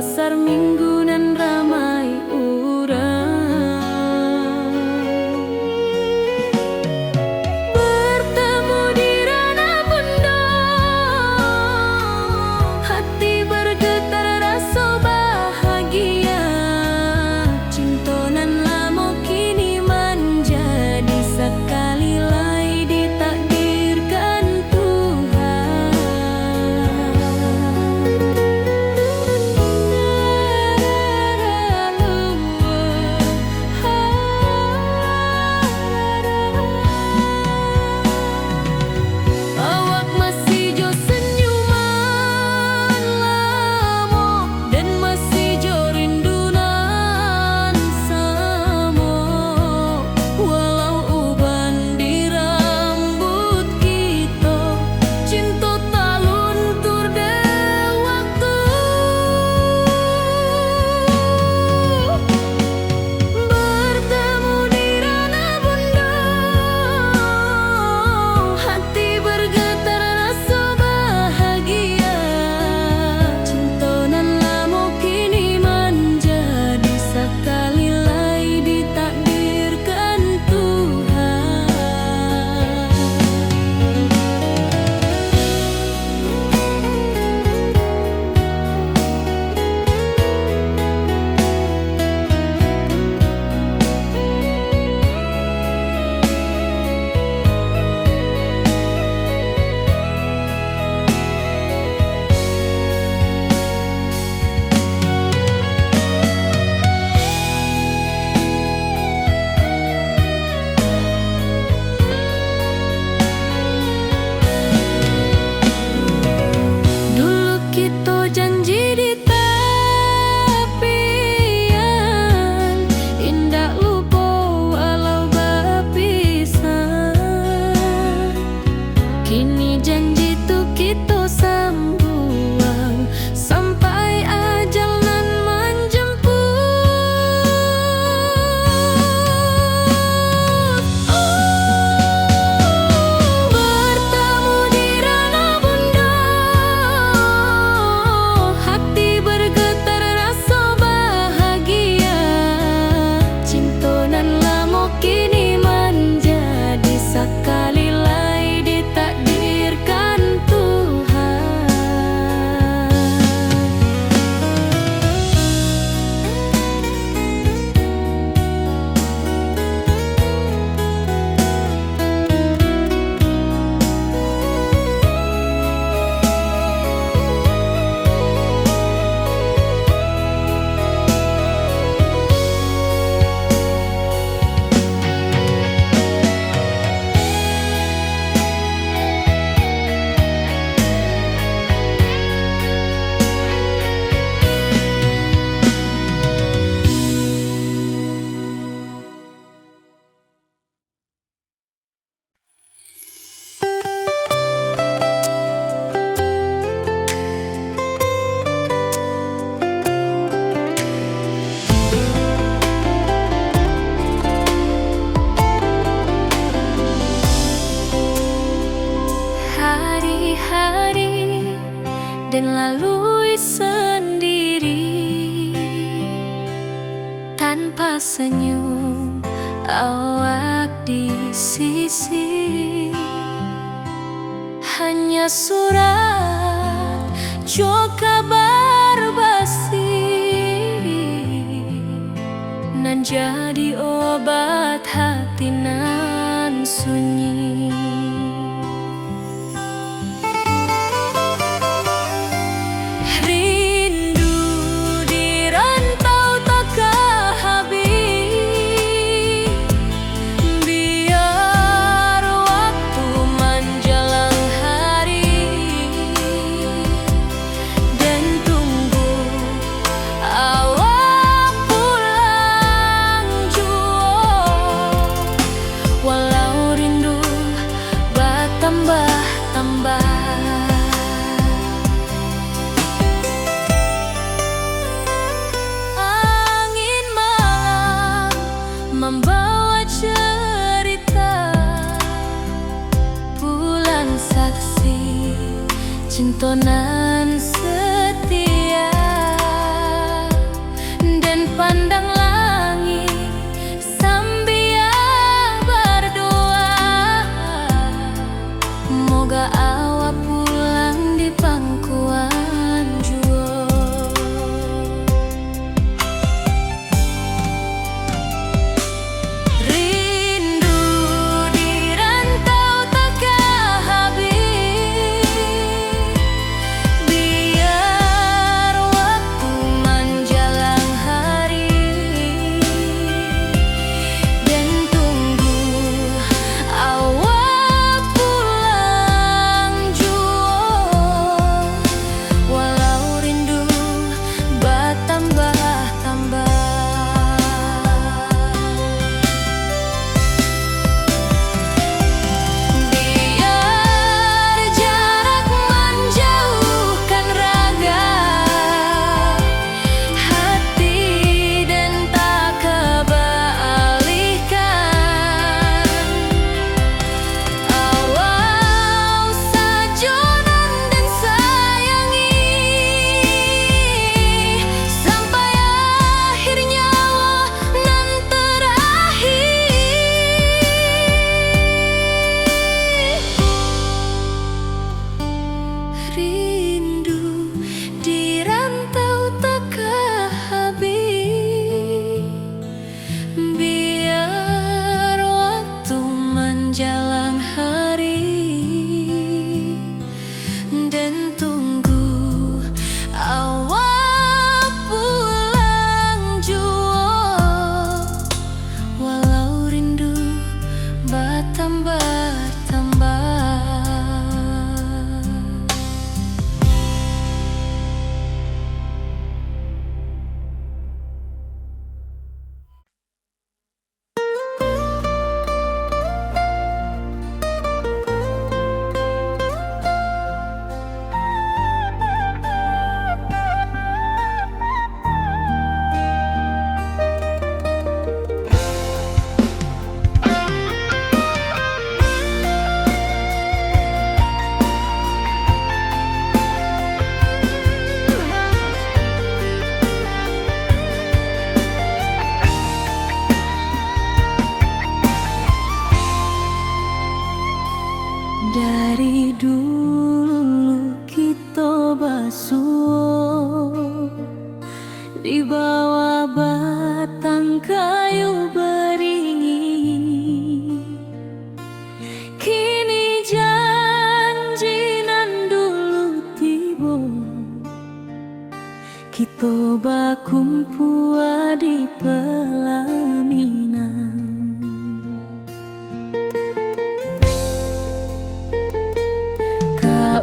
pasar minggu nan ramai urang. Bertemu di ranah bunda, hati bergetar rasa bahagia. Cinta nan lama kini menjadi sekali lai ditakdirkan Tuhan. Awak masih jo senyuman lamo dan masih jo rindunan samo. Walau uban di rambut kita, cinta tak luntur de waktu. Bertemu di ranah bunda, hati bergetar rasa bahagia. Cinta nan lama kini menjadi sekali lai ditakdirkan Tuhan. Dulu kita janji di tepian, indah lupa walau berpisah. Kini janji tu kita sambung sampai ajal nan menjemput. Bertemu di ranah bunda, hati bergetar rasa bahagia. Cinta nan lama kini menjadi sekali lai ditakdirkan Tuhan. Hari-hari dan lalui sendiri tanpa senyum awak di sisi. Hanya surat jo kabar basi nan jadi obat hati nan sunyi. Rindu di rantau tak habis, biar waktu menjelang hari dan tunggu awak pulang jua. Walau rindu bertambah-tambah, basuh di bawah batang kayu beringin. Kini janji nan dulu tiba, kita bakumpul di pelaminan.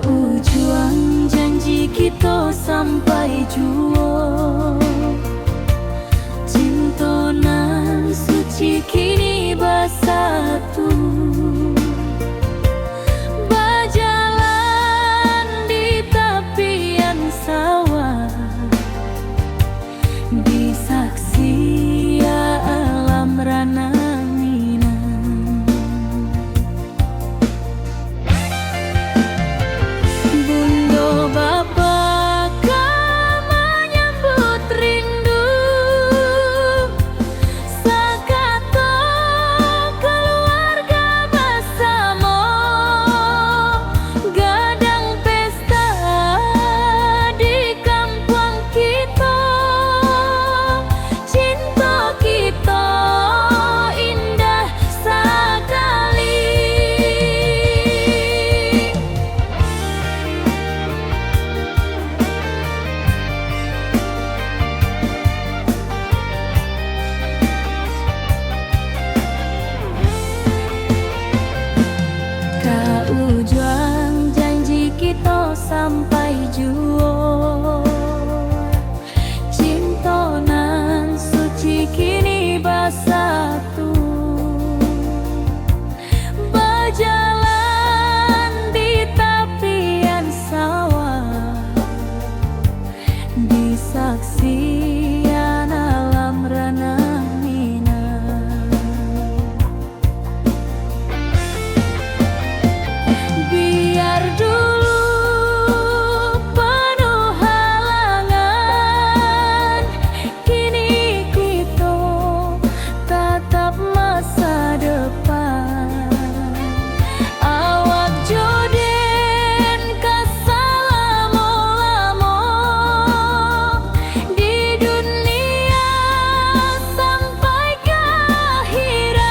Ujung janji kita sampai jua, cinta nan suci kini bersatu. Berjalan di tepian sawah, di saksi alam rana. Ujung janji kita sampai jua, cinta nan suci kini bersatu. Berjalan di tepian sawah, di saksian alam rana. Biar dulu penuh halangan, kini kita tatap masa depan. Awak joden kesalamo-lamo di dunia sampai ke akhirat.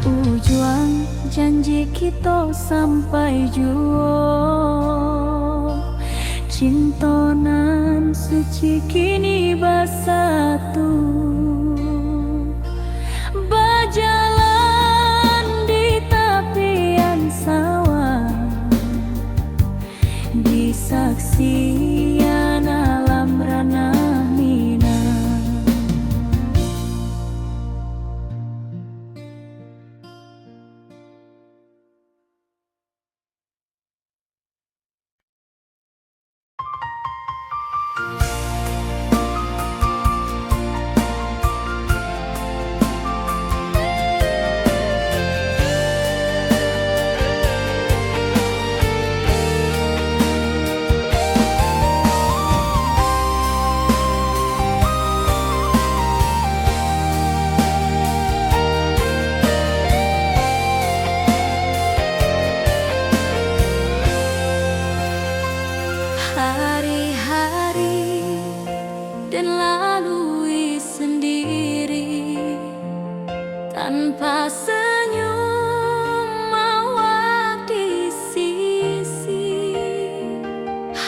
Ujung janji kita sampai jua, cinta nan suci kini bersatu. Berjalan di tepian sawah, di saksian alam rana. Hari-hari dan lalui sendiri tanpa senyum awak di sisi.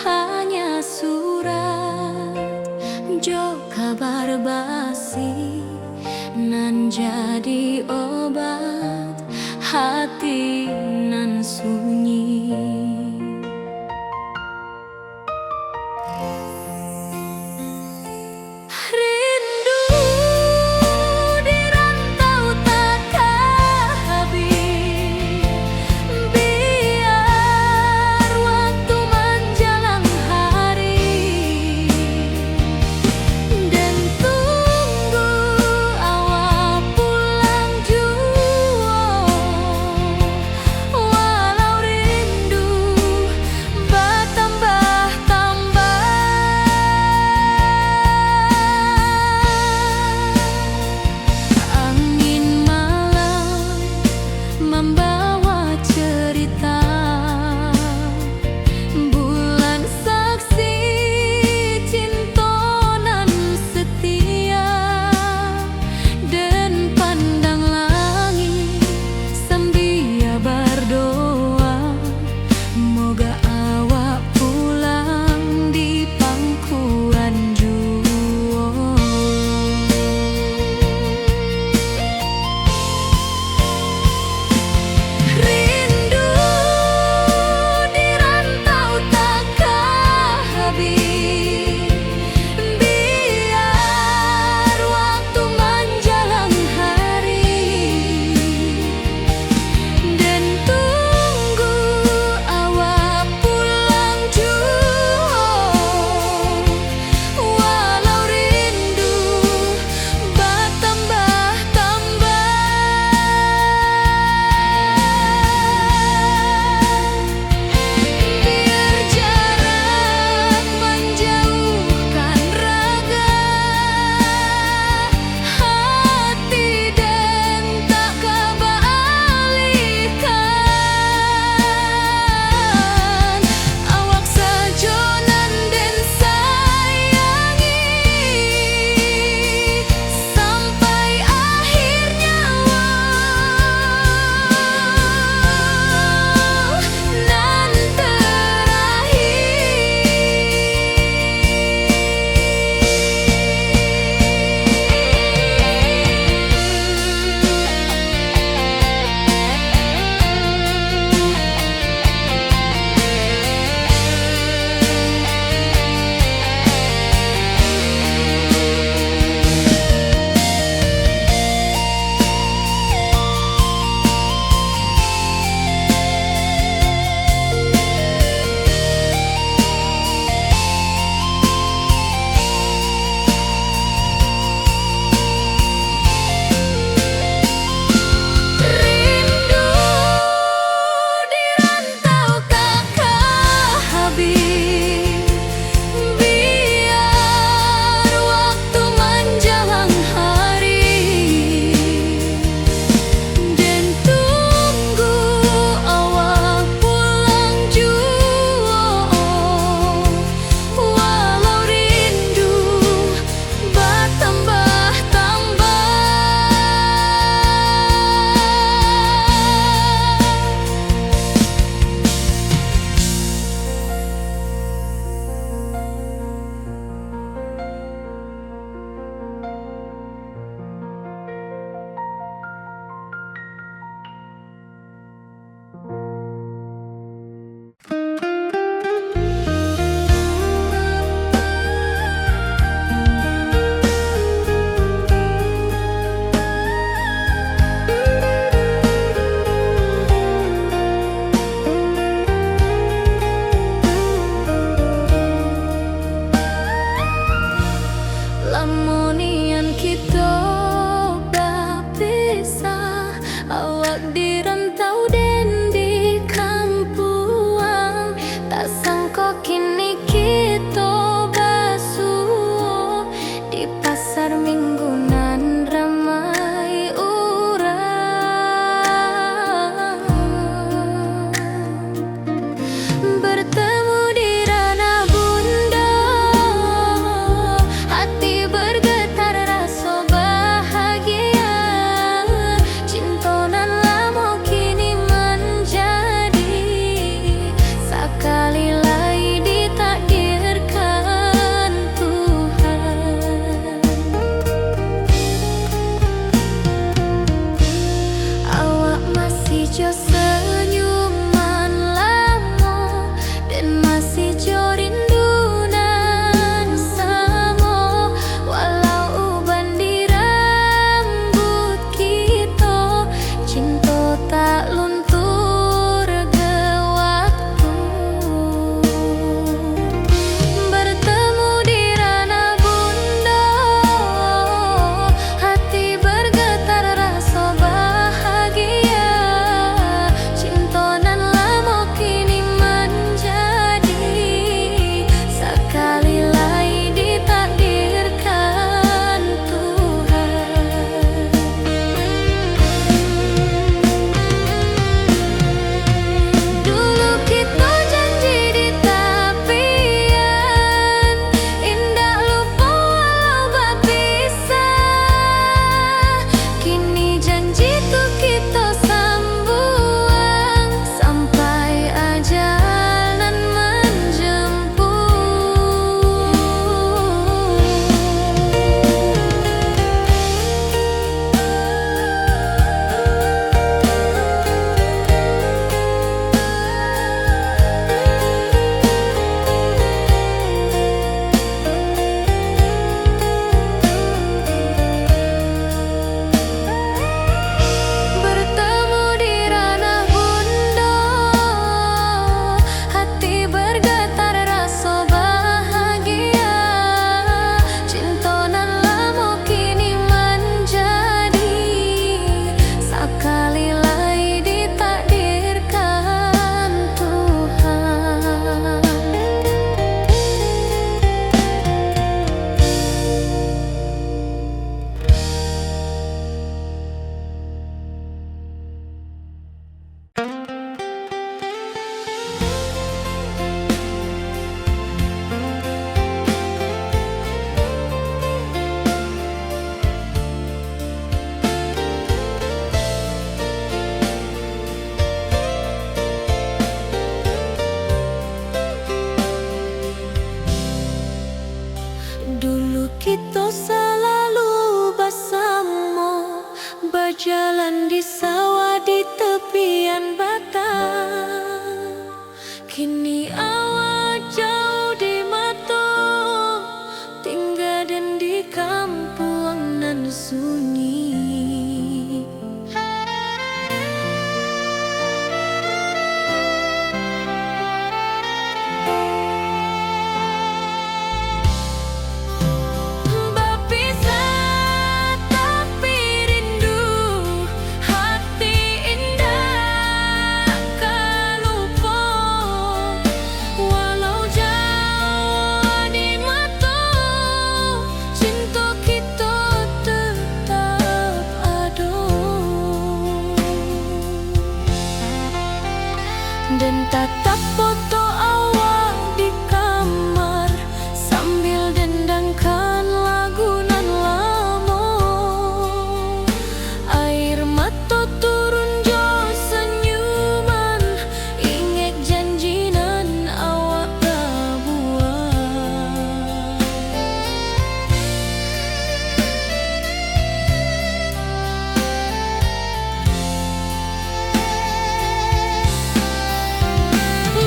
Hanya surat jo kabar basi nan jadi obat hati nan sunyi. Dan tatap foto awal di kamar sambil dendangkan lagu nan lamo. Air mata turun jo senyuman, inget janji nan awak buat.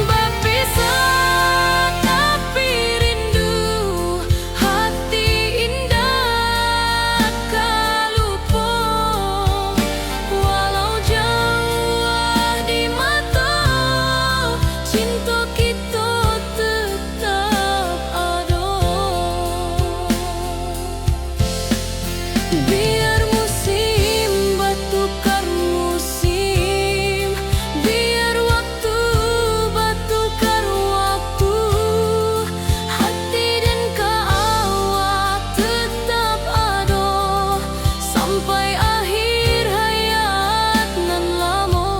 Berpisah tapi rindu, hati indah kalupo. Walau jauh di mata, cinta kita tetap ada. Biar musim bertukar musim, biar waktu bertukar waktu, hati dan awak tetap ada sampai akhir hayat nan lama.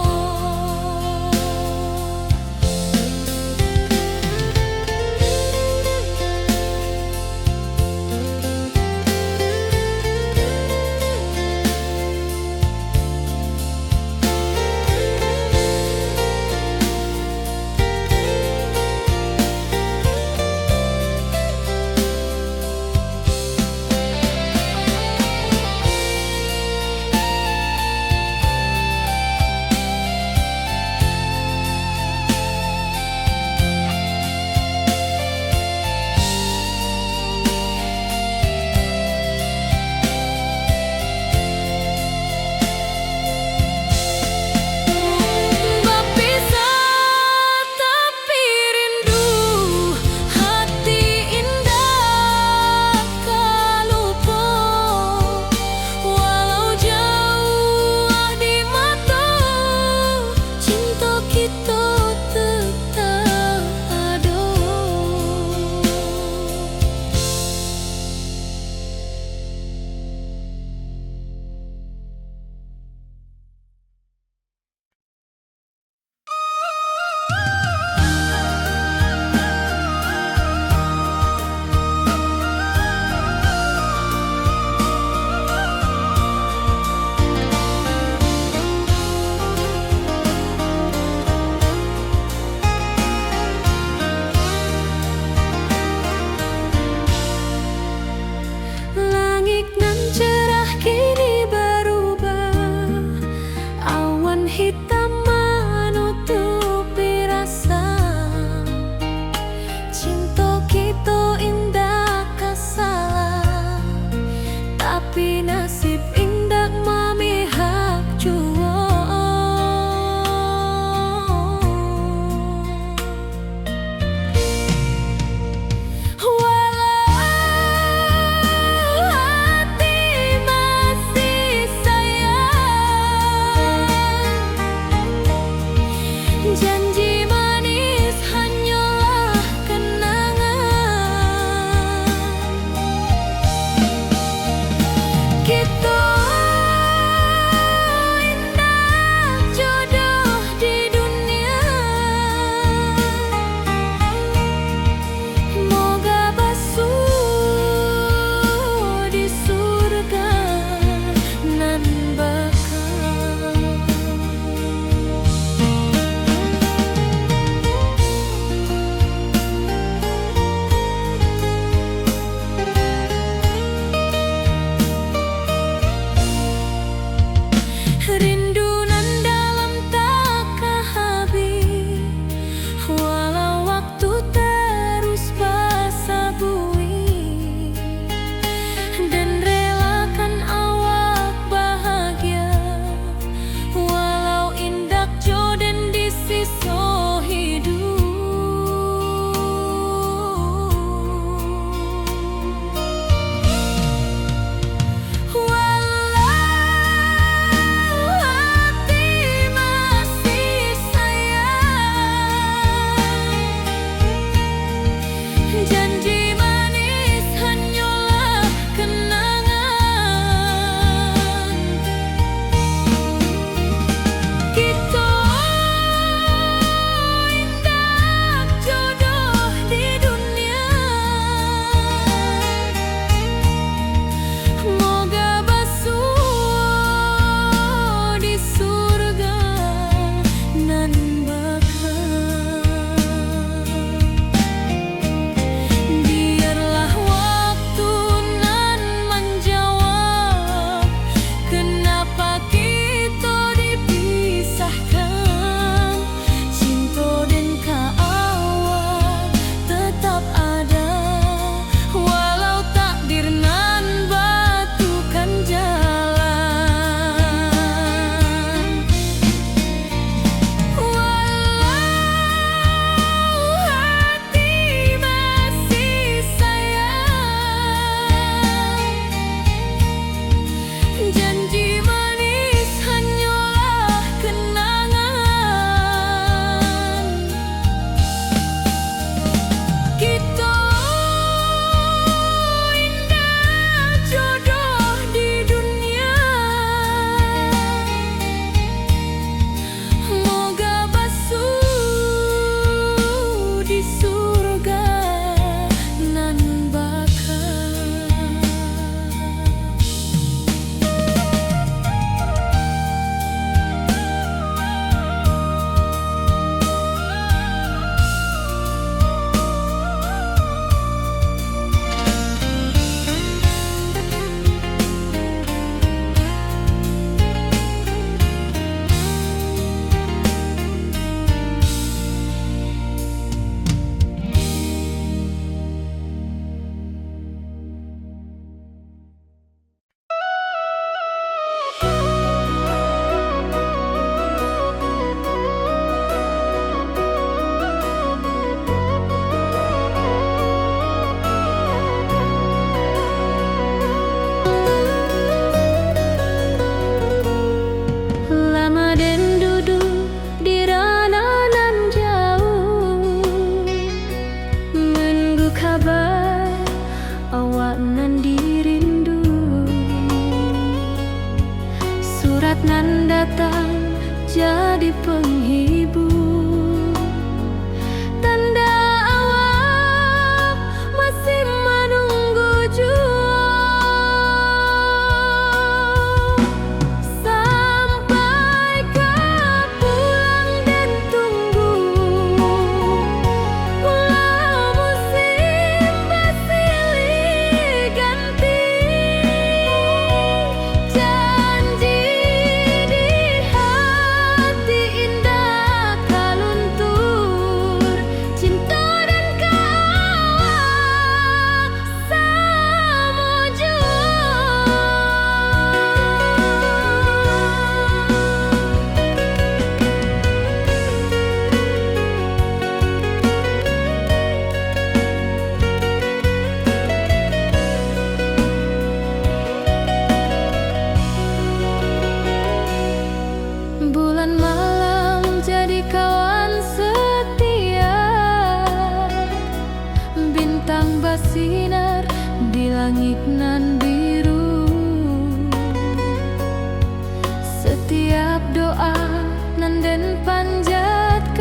Berpisah tapi rindu, hati indah kalupo. Walau jauh di mata, cinta kita tetap ada. Langit nan cerah kini berubah, awan hitam menutupi rasa. Cinta kita indah kasalah, tapi nasib indah memihak jua. Walau hati masih sayang, janji manis hanyalah kenangan. Kita indah jodoh di dunia, moga basuh di surga nan bakal. jadi kawan setia. Bintang basinar di langit nan biru. Setiap doa nan den panjatkan,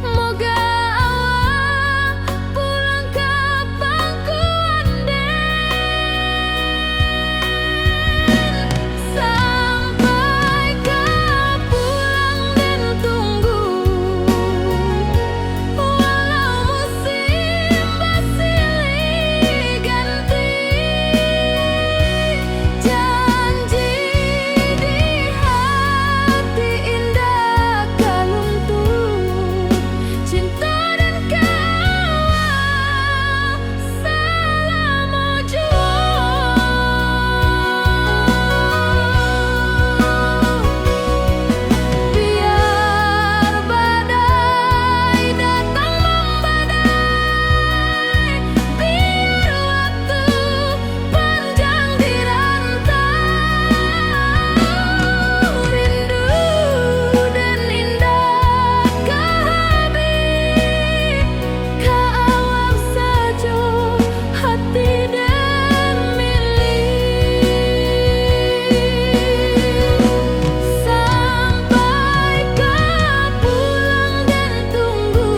moga awak pulang ka pangkuan den. Sampai ka pulang den tunggu, walau musim bersilih ganti. Janji di hati indah kaluntur, cinta dan kawal selama jua. Biar badai datang membadai, biar waktu panjang dirantau, rindu dan indah kehabis, ka awak saja hati dan milik. Sampai ka pulang dan tunggu,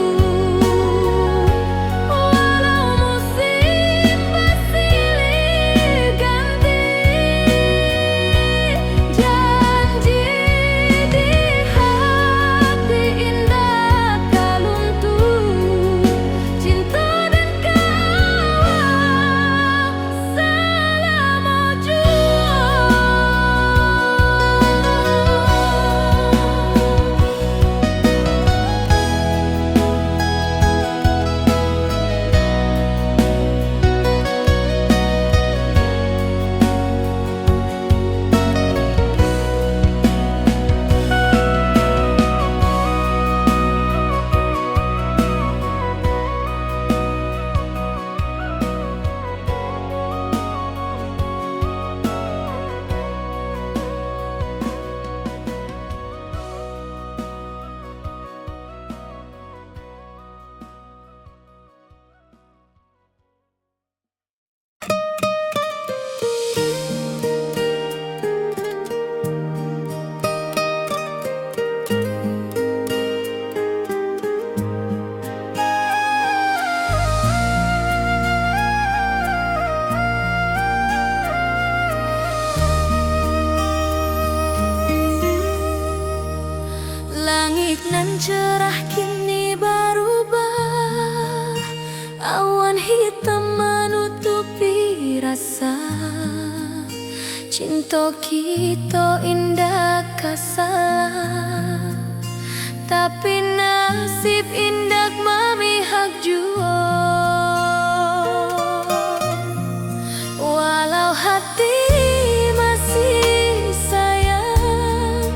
walau musim bersilih ganti. Janji di hati indah kaluntur, cinta dan kawal selama jua. Langit nan cerah kini berubah, awan hitam menutupi rasa. Cinta kita indah kasalah, tapi nasib indah memihak jua. Walau hati masih sayang,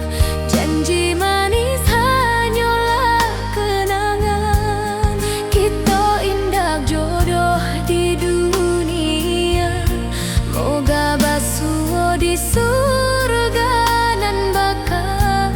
janji manis hanyalah kenangan. Kita indah jodoh di dunia, moga basuh di surga nan bakal.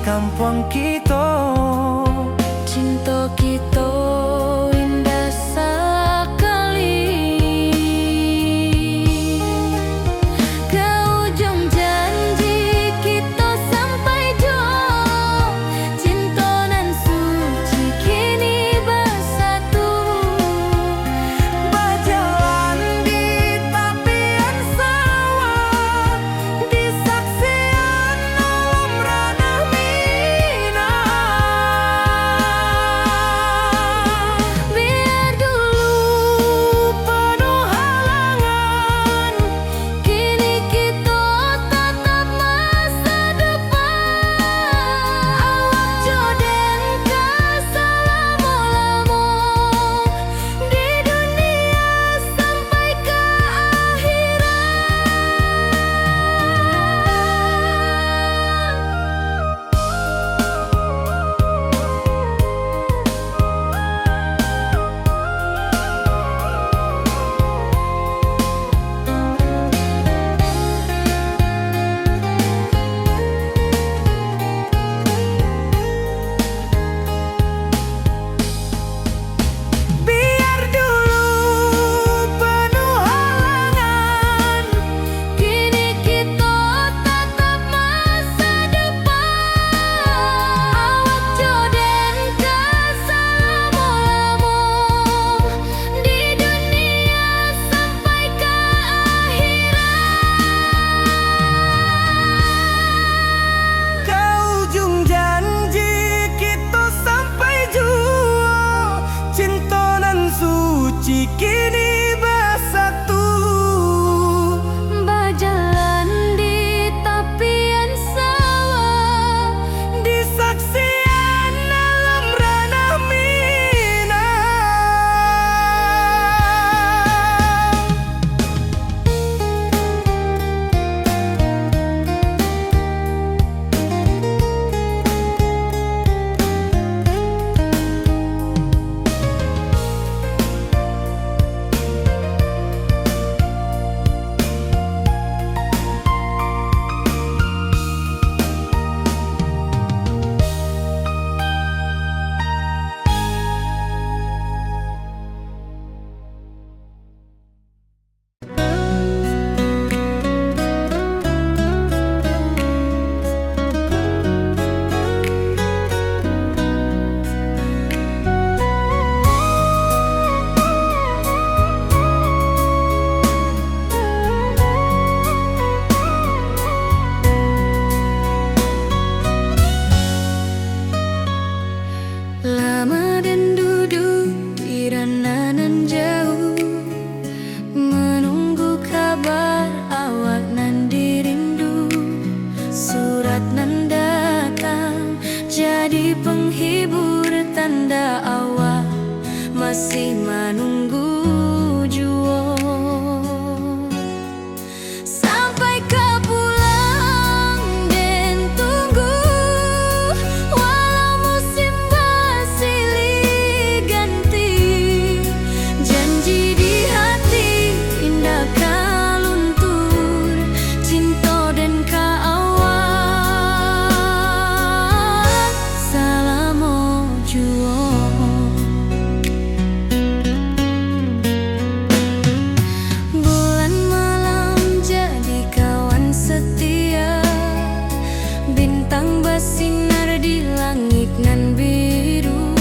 kampung kita. Cinta kita indah sekali. Ke ujung janji kita sampai jauh. Cinta nan suci kini bersatu. Berjalan di tepian sawah, di saksian alam ranah Minang. Biar dulu penuh halangan, kini kita tatap masa depan. Awak joden ka selama-lama di dunia sampai ke Biar dulu penuh halangan, kini kita tatap masa depan. Awak joden ka selama-lama di dunia sampai ke ke ujung janji kita sampai jua. Cinta nan suci kini bersatu. berjalan di tepian sawah. Di saksian alam ranah Minang. Lama dan duduk di ranah nan jauh, menunggu kabar awak nan dirindu. Surat nan datang jadi penghibur, tanda awak masih menunggu jua. Sampai ke pulang dan tunggu, walau musim bersilih ganti. Janji di hati indah kaluntur, cinta dan kaawak selama jua. Bulan malam jadi kawan setia, bintang bersinar di langit nan biru.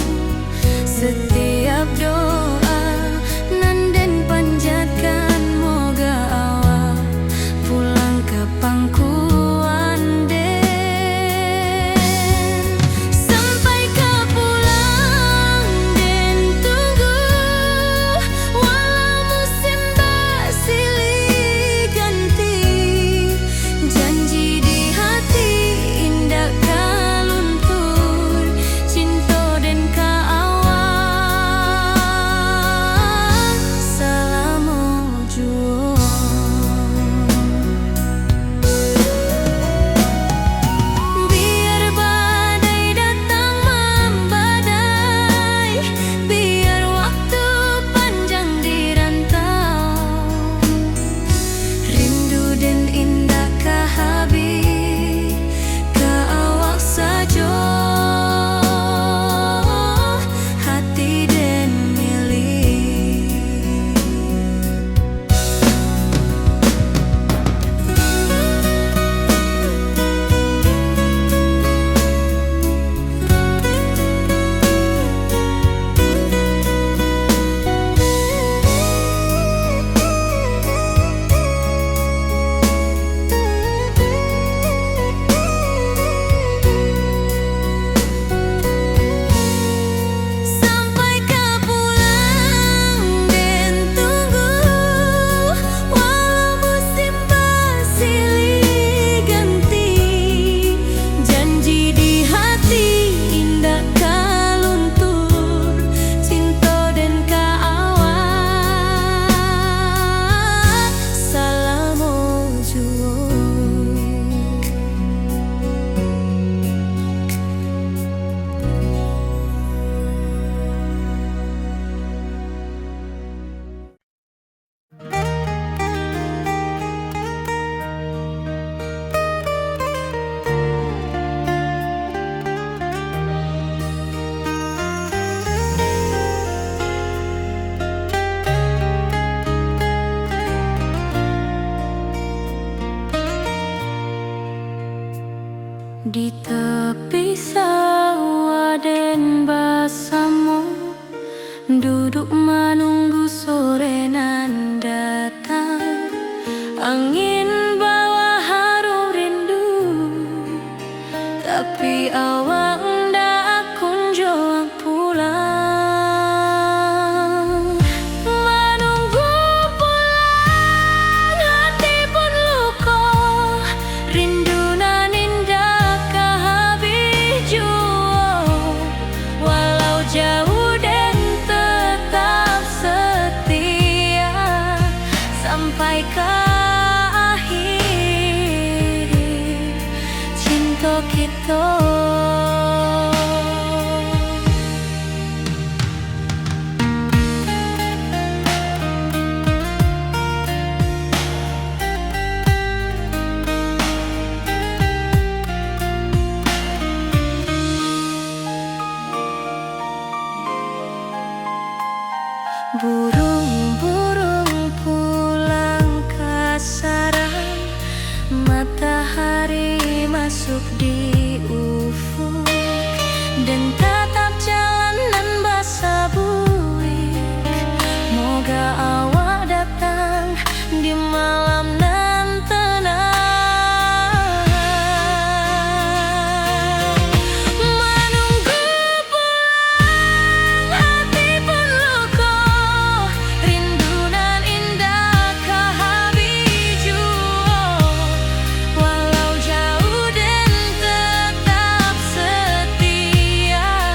Setiap doa nan den panjatkan, moga awak pulang ke pangkuan den. Sampai ke pulang dan tunggu, walau musim bersilih ganti. Janji di hati indah kaluntur, cinta dan kaawak Di tepi sawah den basamu, duduk menunggu sore nan datang. Angin bawa harum rindu, tapi awak ndak kunjung pulang. Menunggu pulang, hati pun luka, rindu nan indah kehabis jua. Walau jauh dan tetap setia sampai ke akhir cinta kita. Burung-burung pulang ke sarang, matahari masuk di ufuk, dan tatap jalanan basah buik. Moga awak datang di malam nan tenang. Menunggu pulang, hati pun luka, rindu nan indah kehabis jua. Walau jauh dan tetap setia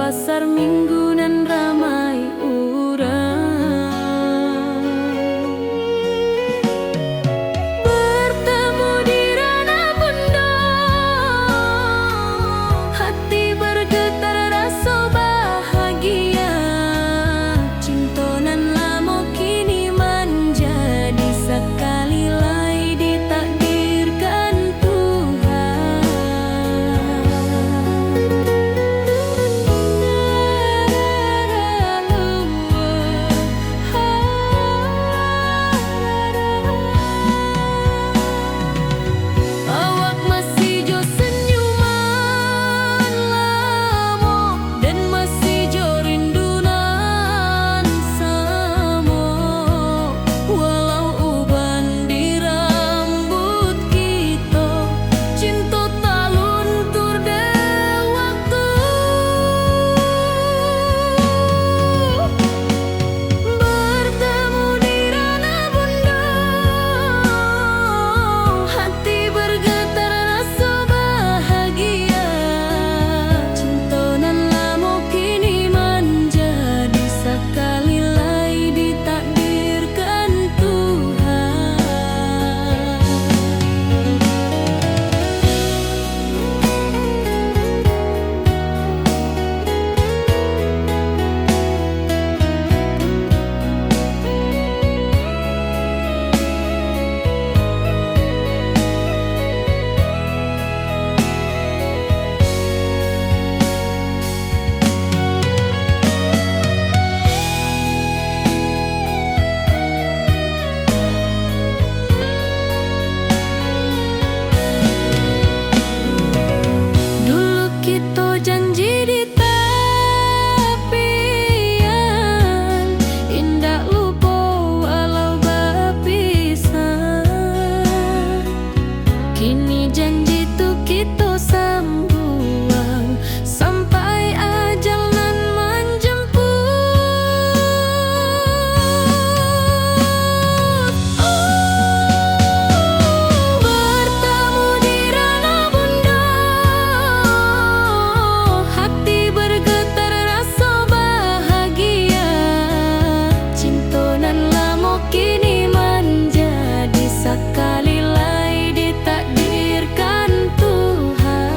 pasar minggu nan ramai urang. Bertemu di ranah bunda, hati bergetar rasa bahagia. Cinta nan lama kini menjadi sekali lai ditakdirkan Tuhan. Awak masih jo senyuman lamo dan masih jo rindunan samo. Walau uban di rambut kita, cinta tak luntur de waktu. Bertemu di ranah bunda, hati bergetar rasa bahagia. Cinta nan lama kini menjadi sekali lai ditakdirkan Tuhan. Dulu kita janji di tepian, indah lupa walau berpisah. Kini janji tu kita sambuang sampai ajal nan menjemput. Bertemu di ranah bunda, hati bergetar rasa bahagia. Cinta nan lama kini menjadi sekali lai ditakdirkan Tuhan.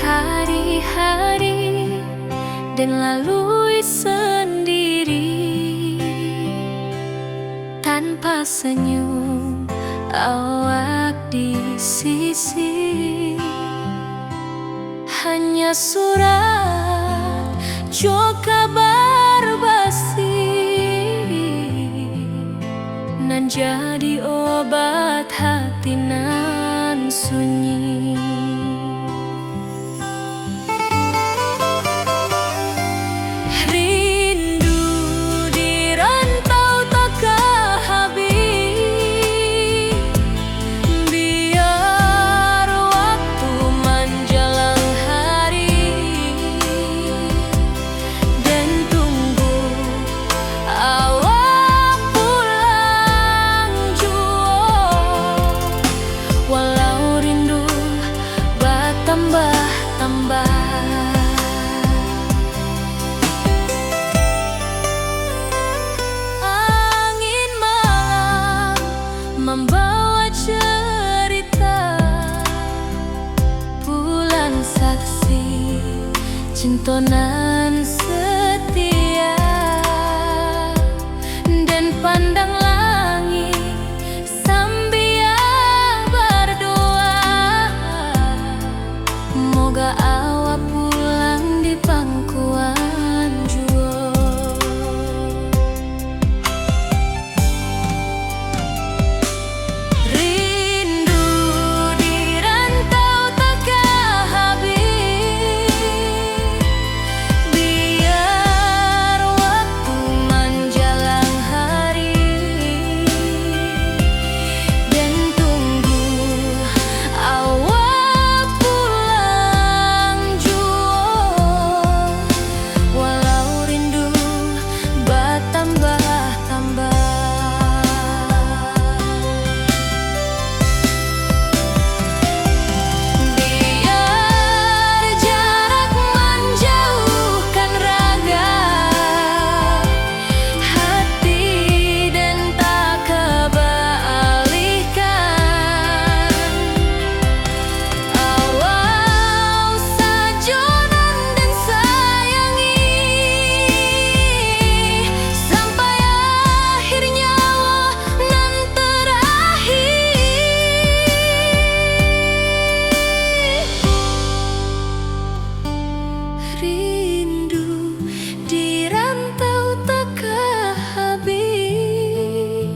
Hari-hari dan lalui sendiri tanpa senyum awak di sisi. Hanya surat jo kabar basi nan jadi obat hati nan sunyi. Rindu di rantau tak habis, biar waktu menjelang hari dan tunggu awak pulang jua. Walau rindu bertambah-tambah, angin malam membawa cerita, bulan saksi cinta nan setia. Semoga awak pulang di pangkuan jua. Rindu di rantau takkan habis, biar waktu menjelang hari, dan tunggu awak pulang jua. Walau rindu bertambah-tambah, biar jarak menjauhkan raga, hati dan tak kebalihkan. Awak sajonan dan sayangi, sampai akhir nyawa nan terakhir. Rindu di rantau takkan habis,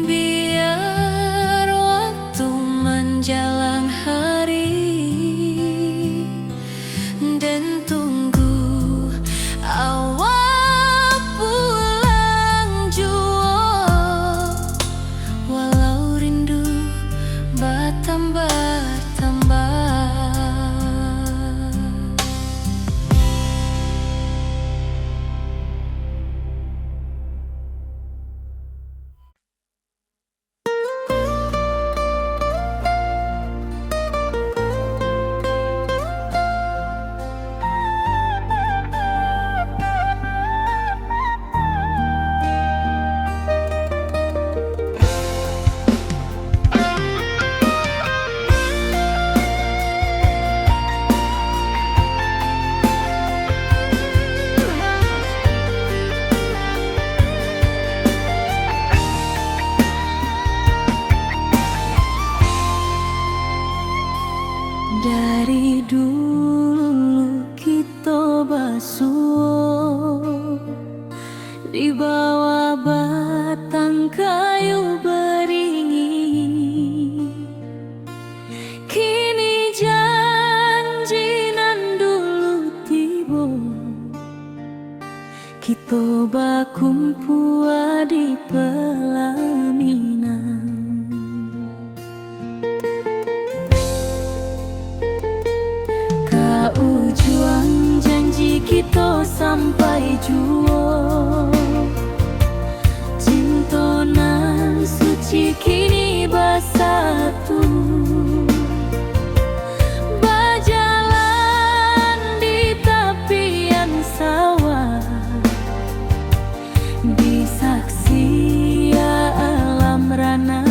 biar waktu menjelang hari, dan tunggu awak pulang jua. Walau rindu bertambah-tambah. Dari dulu kita basuh di bawah batang kayu beringin. Kini janji nan dulu tiba, kita bakumpul di pelaminan. Ujung janji kita sampai jua, cinta nan suci kini bersatu, berjalan di tepian sawah, di saksi alam rana.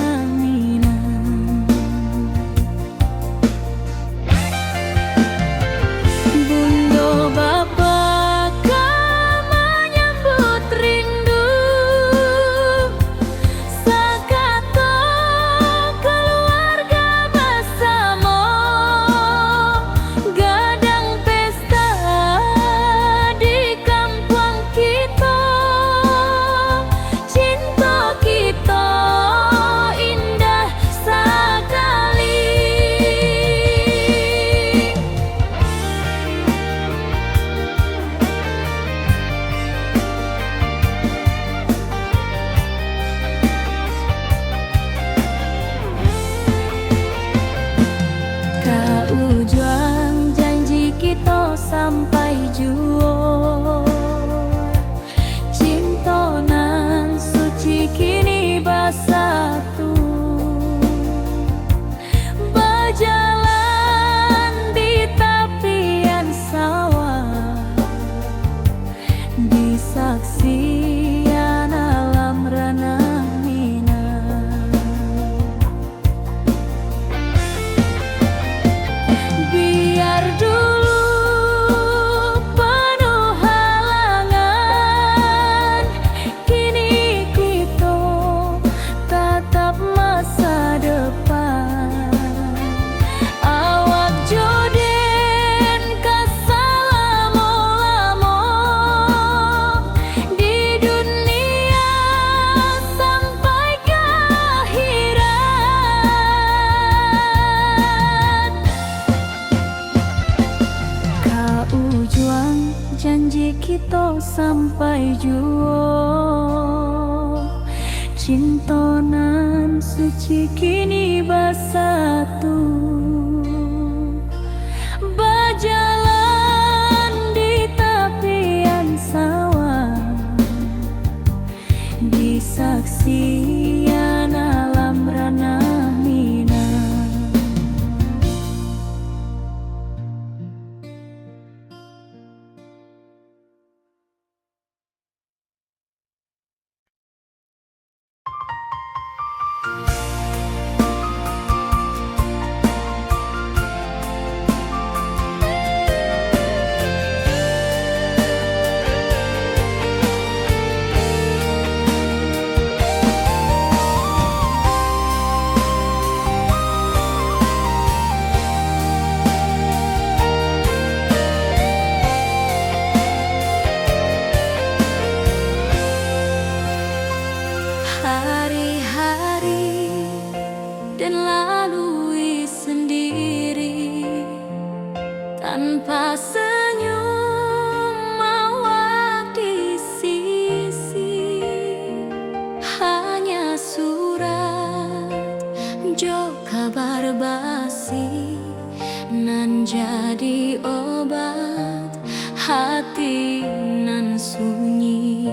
Sakato janji kita sampai juo. Cintonan suci kini bersatu, berjalan di tepian sawah, di saksian alam ranah Minang. Hari-hari dan lalui sendiri tanpa senyum mawar di sisi, hanya surat jo kabar basi nan jadi obat hati nan sunyi.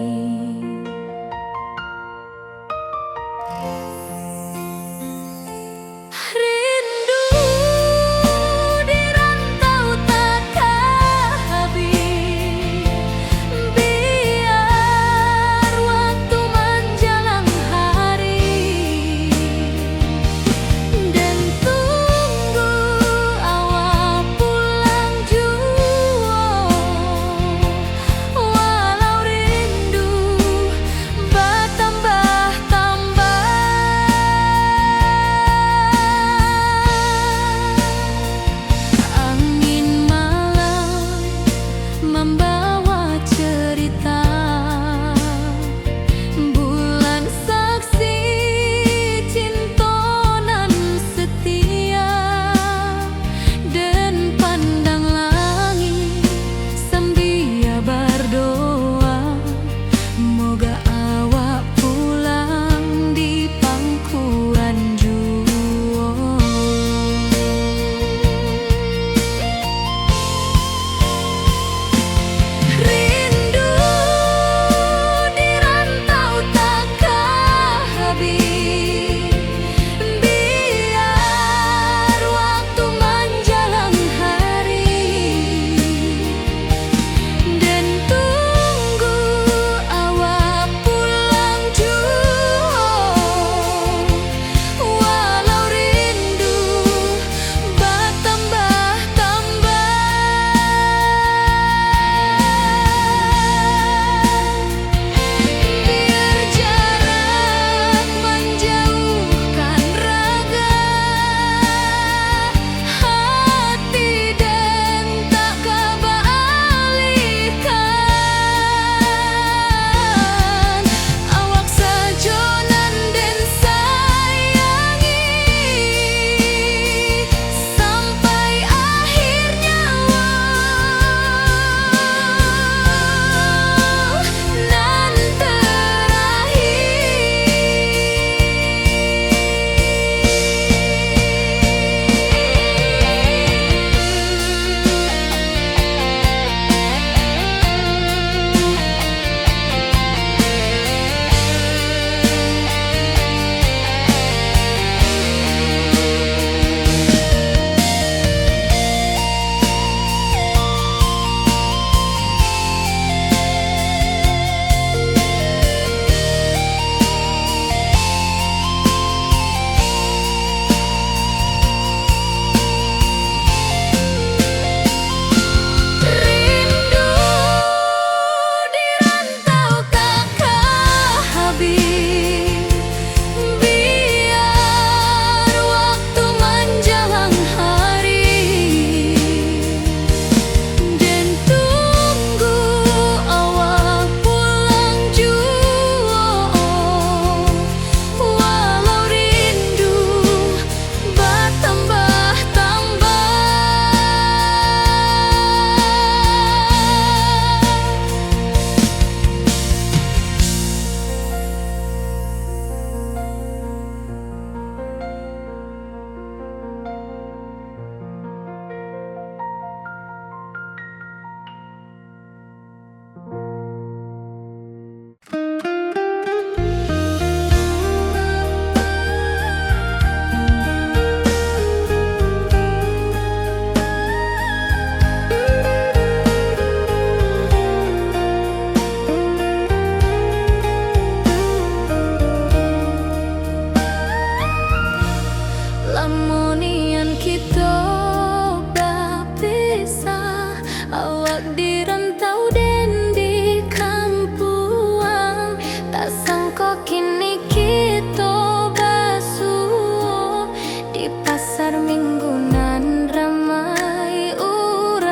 pisah, awak di rantau dan di kampuang. Tak sangka kini kita basuh di pasar minggunan ramai orang.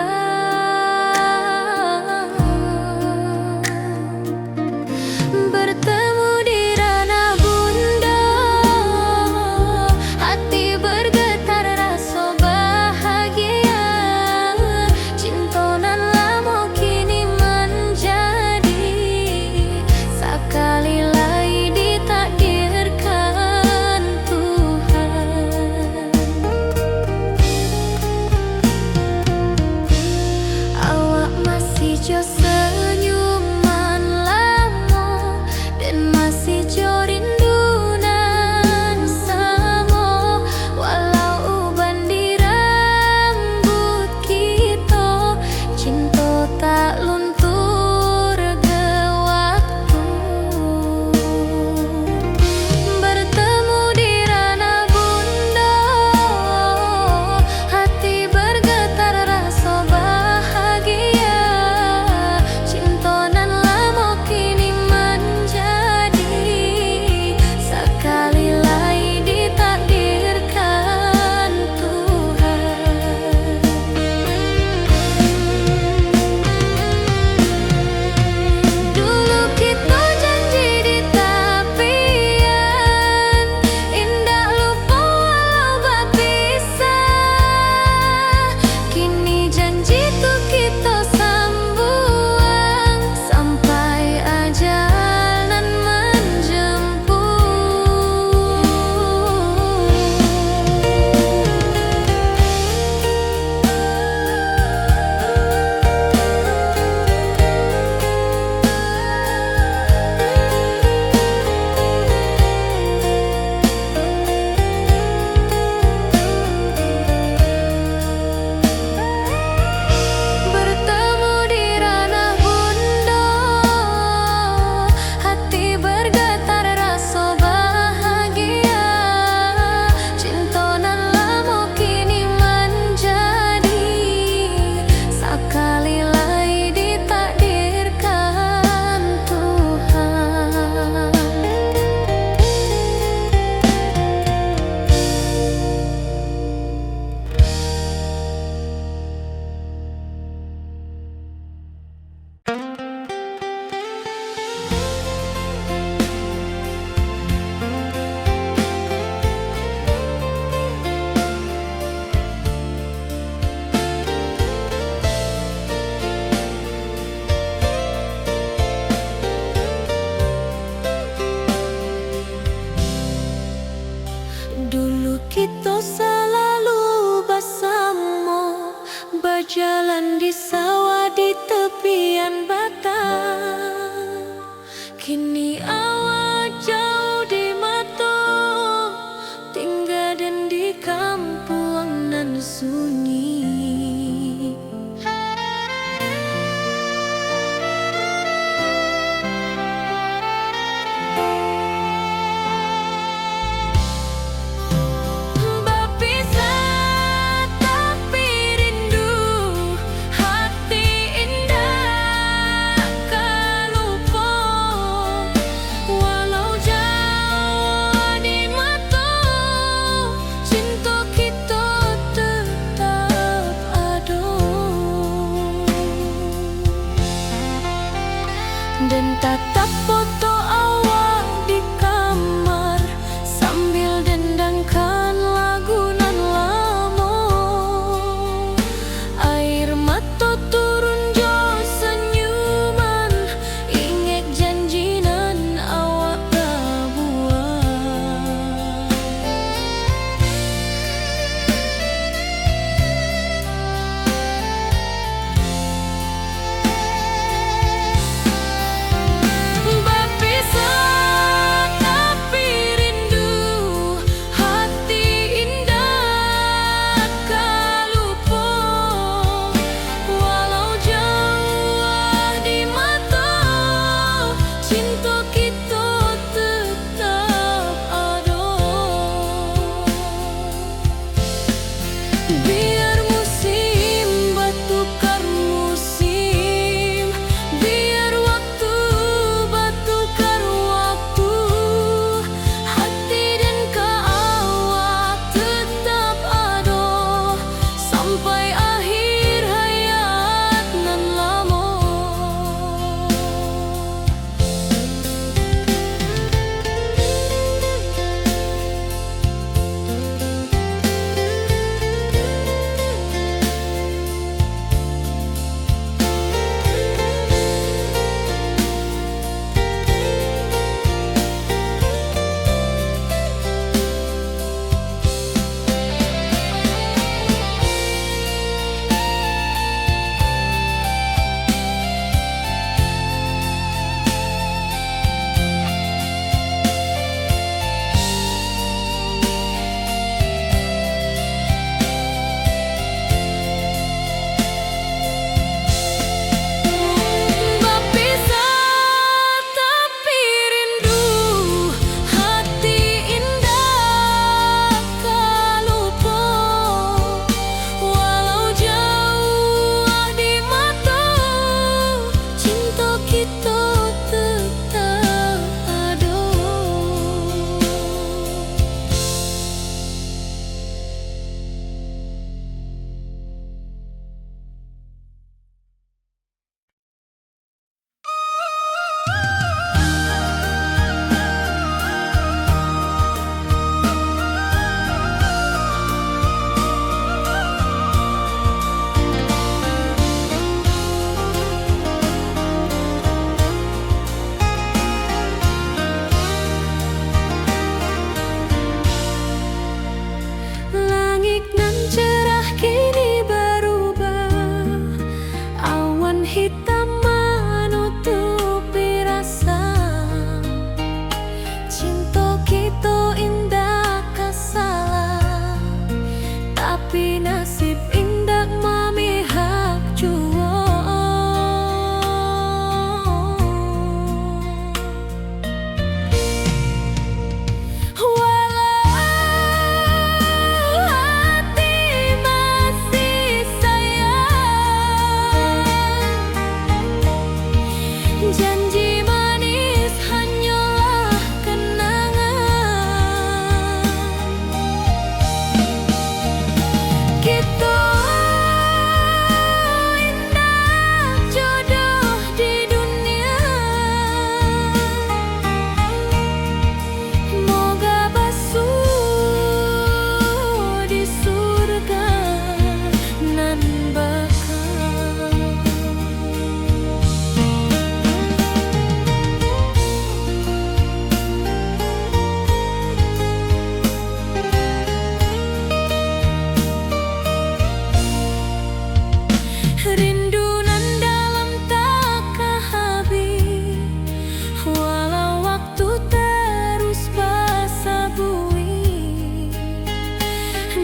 Bertemu di ranah bunda, hati bergetar rasa bahagia. Cinta nan lama kini menjadi sekali lagi ditakdirkan Tuhan. Awak masih jo senyuman lama dan masih jo rindunan sama. Walau uban di rambut kita, cinta tak luntur ke waktu. Bertemu di ranah bunda, hati bergetar rasa bahagia. Cinta nan lama kini menjadi sekali lagi ditakdirkan Tuhan. Dulu kita janji di tepian, indah lupa walau berpisah. Kini janji tuh kita sambung sampai ajal nan menjemput. Bertemu di ranah bunda, hati bergetar rasa bahagia. Cinta nan lama kini menjadi sekali lagi ditakdirkan Tuhan. Dulu kita selalu bersama, berjalan di sawah di tepian batang. Kini awak jauh di mata, tinggal dan di kampung nan sunyi. Berpisah tapi rindu, hati indah kan lupa. Rindu nan dalam tak habis, walau waktu terus basa bui,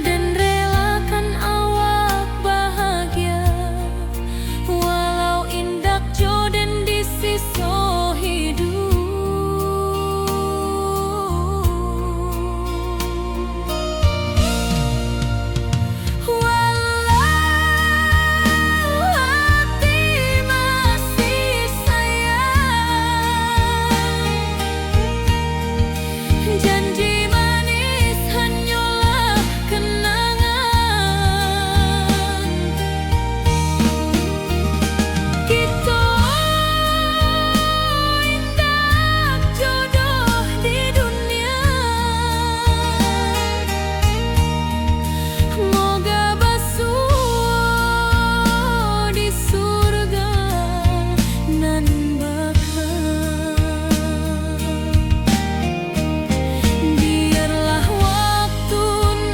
dan relakan awak bahagia, walau indak jodoh di siso hidup. Janji manis hanyalah kenangan. Kita indah jodoh di dunia, moga basuh di surga nan bakal. Biarlah waktu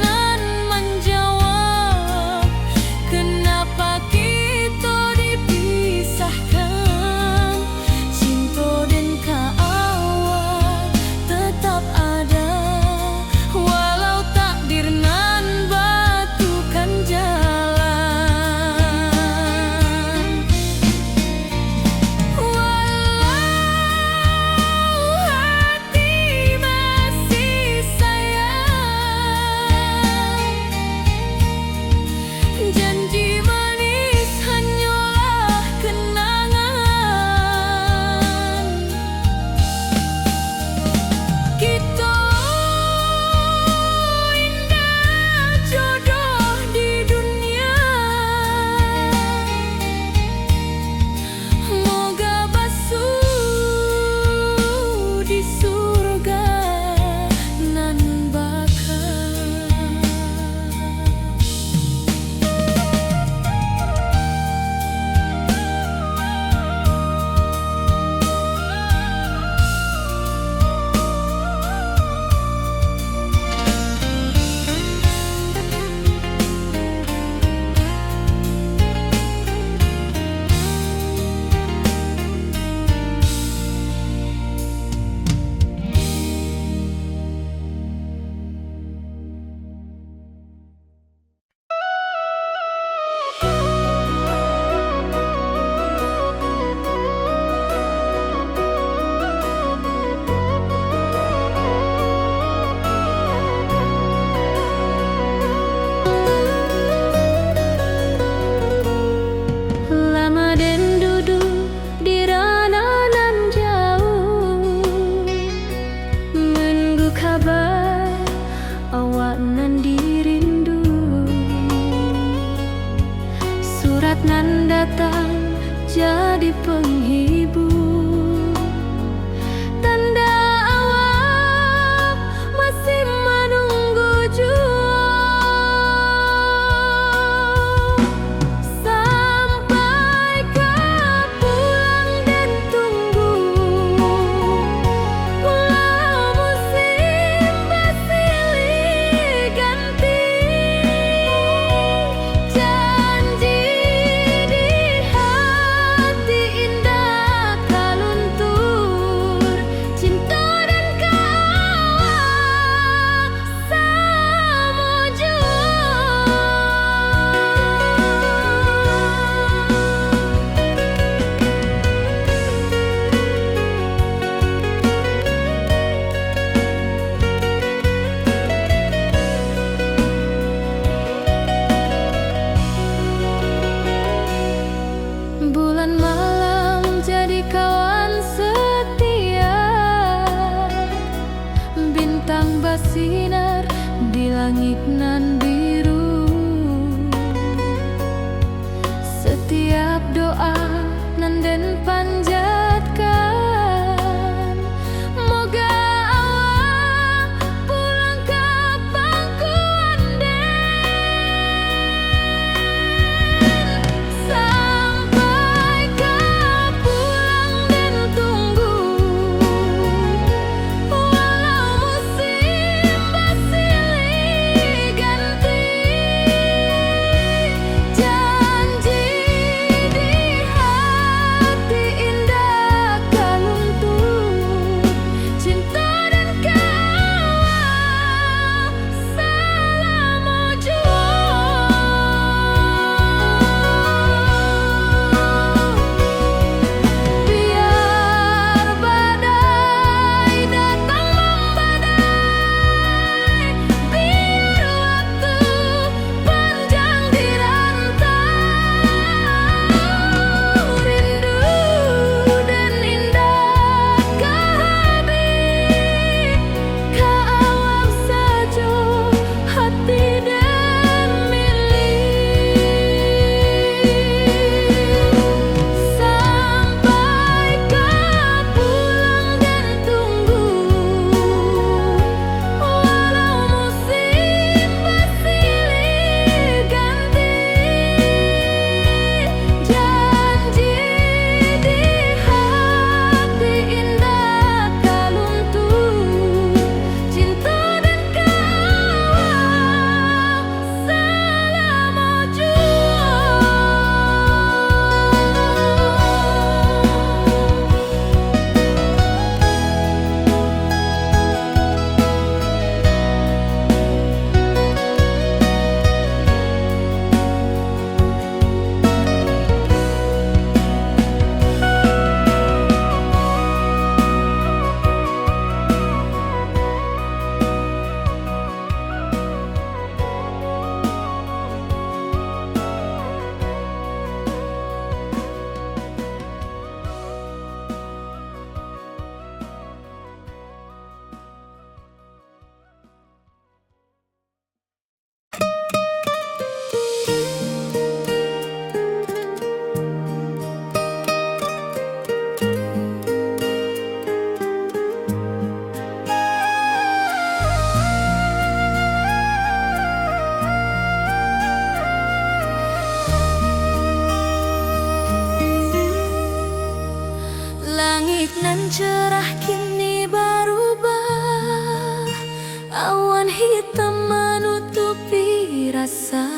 nan menjawab kenapa kita dipisahkan. Cinta dan kaawak tetap ada, walau takdir nan batukan jalan. Walau hati masih sayang, janji manis hanyalah kenangan. Kita indah jodoh di dunia, moga basuh di surga nan bakal. Lama den duduk di ranah nan jauh, menunggu kabar awak nan dirindu. Surat nan datang jadi penghibur, tanda awak masih menunggu jua. Sampai kau pulang dan tunggu, walau musim bersilih ganti. Janji di hati indah kaluntur, cinta dan kaawak sama jua. Bulan malam jadi kawan setia, bintang bersinar di langit nan biru. Setiap doa nan den panjatkan, moga awak pulang ke pangkuan den. Sampai kau pulang dan tunggu, walau musim bersilih ganti. Janji cerah kini berubah, awan hitam menutupi rasa.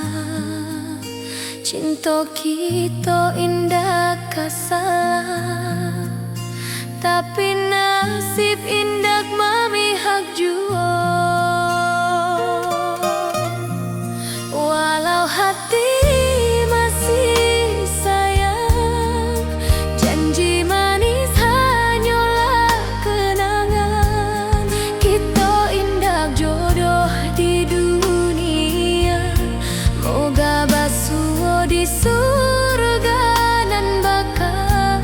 Cinta kita indah kasar, tapi nasib indah memihak jua. Walau hati masih sayang, janji manis hanyalah kenangan. Kita indah jodoh di dunia, moga basuh di surga nan bakal.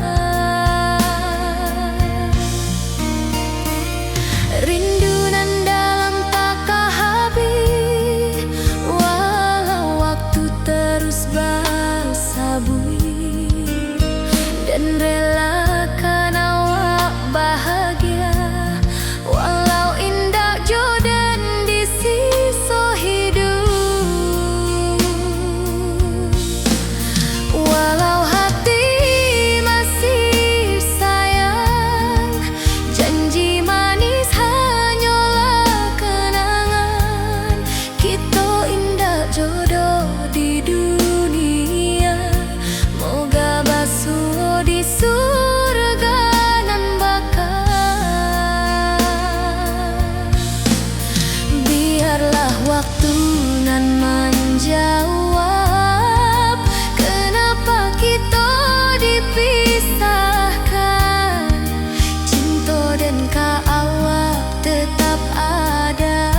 Rindu nan dalam tak habis, walau waktu terus bersabui, dan relakan awak bahagia, walau indah jodan di sisa hidup. Walau hati masih sayang, janji manis hanyalah kenangan. Kita indah jodoh di dunia, moga basuh di surga nan bakal. Biarlah waktu nan menjawab, kenapa kita dipisahkan. Cinta dan awak tetap ada,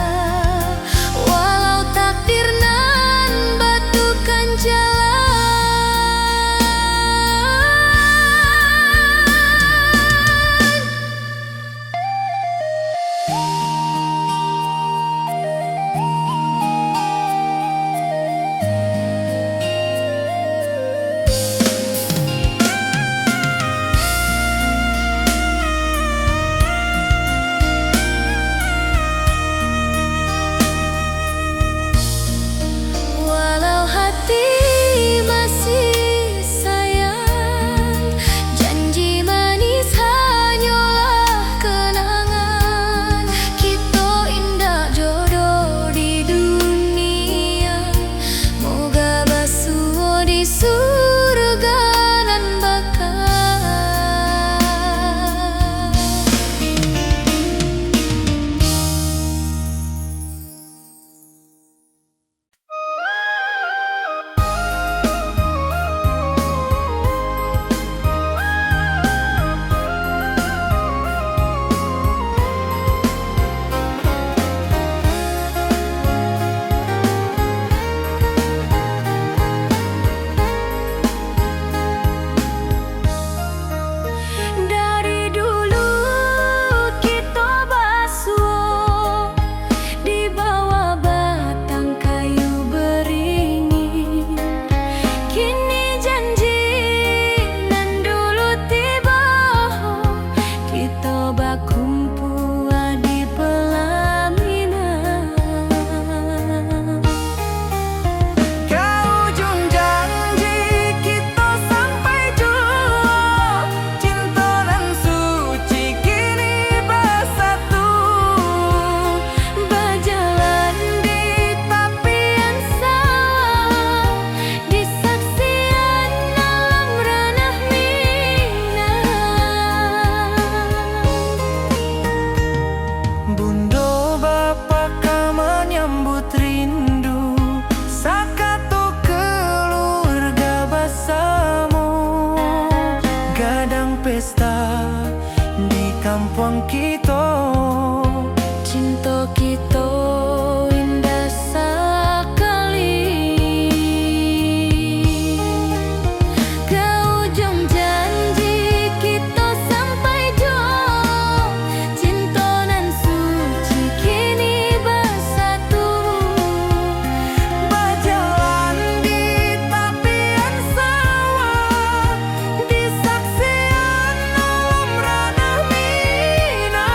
walau takdir nan batukan jalan. Walau hati masih sayang, janji manis hanyalah kenangan. Kita indah jodoh di dunia, moga basuh di surga nan bakal. Dari dulu kita basuh di bawah batang kayu beringin. Kini janji nan dulu tiba, kita berkumpul di pelaminan. Ke ujung janji kita sampai jua, cinta dan suci kini bersatu. Berjalan di tepian sawah, di saksian alam ranah Minang. Bunda bapa ka menyambut rindu, sakatu keluarga bersama. Gadang pesta di kampung kita, Cinta kita indah sekali. Ke ujung janji kita sampai jua, cinta nan suci kini bersatu. berjalan di tepian sawah, di saksian alam ranah Minang.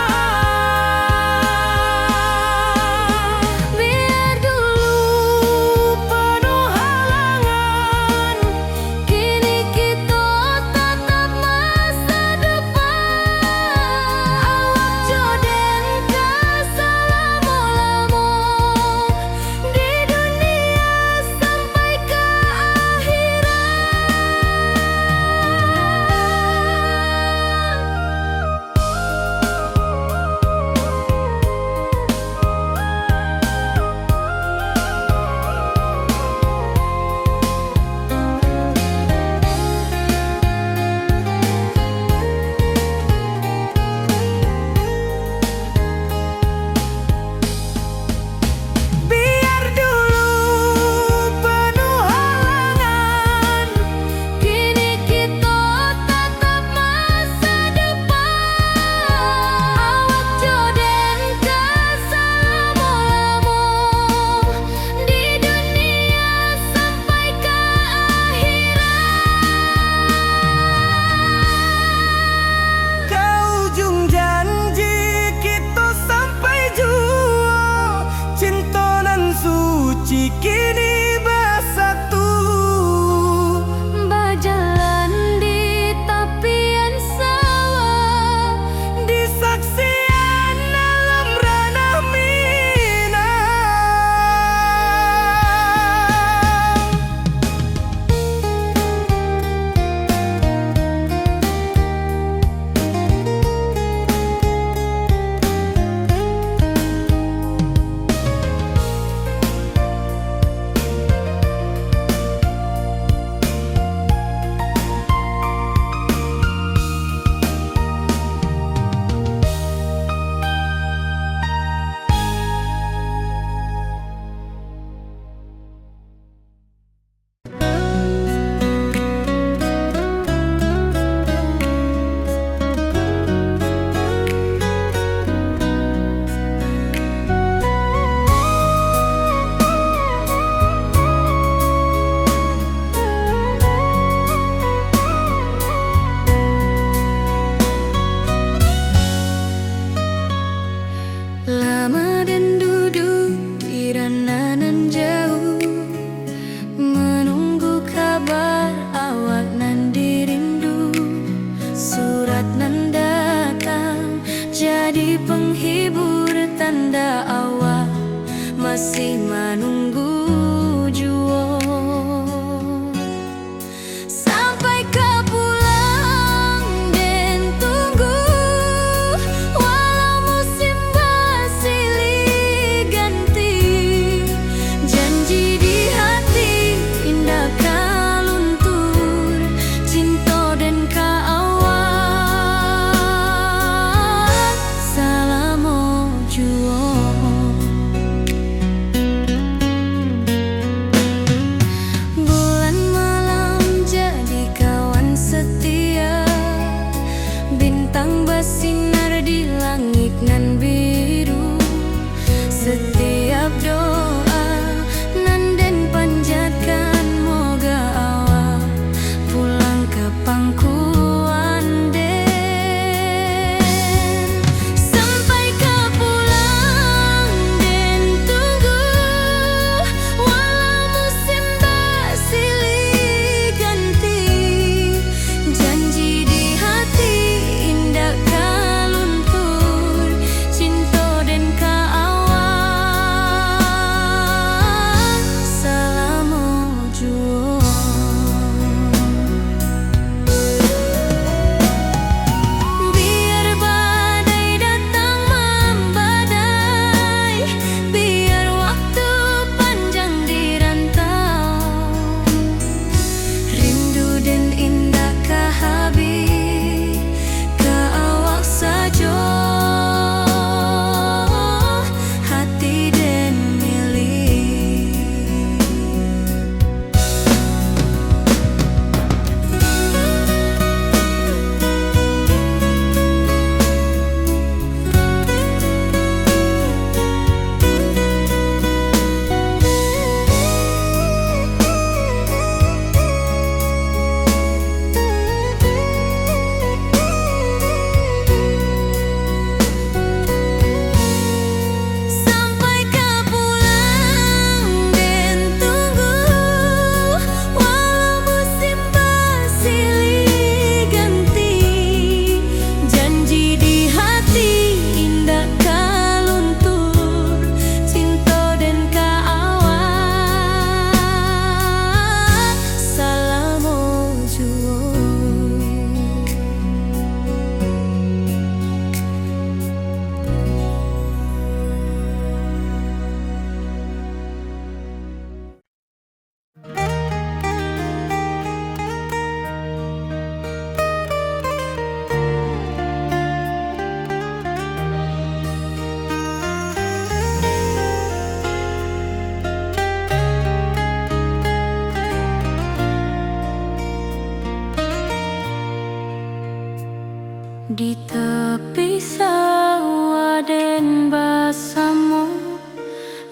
Di tepi sawah den basamu,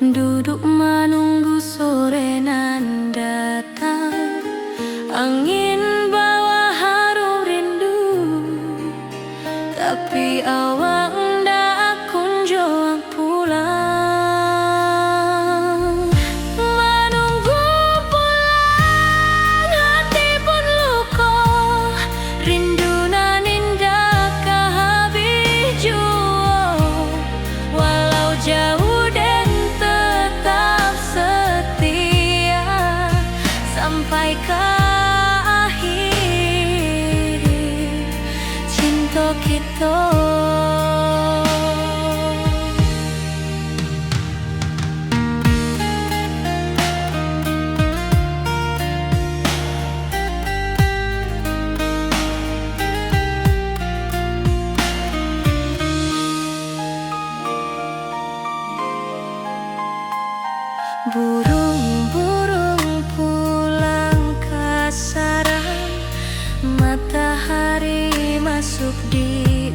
duduk menunggu sore nan datang. Angin bawa harum rindu, tapi awak ndak kunjung pulang. Menunggu pulang hati pun luka, rindu nan indah kehabis jua. Walau jauh dan tetap setia sampai ke akhir cinta kita. Burung-burung pulang ke sarang, matahari masuk di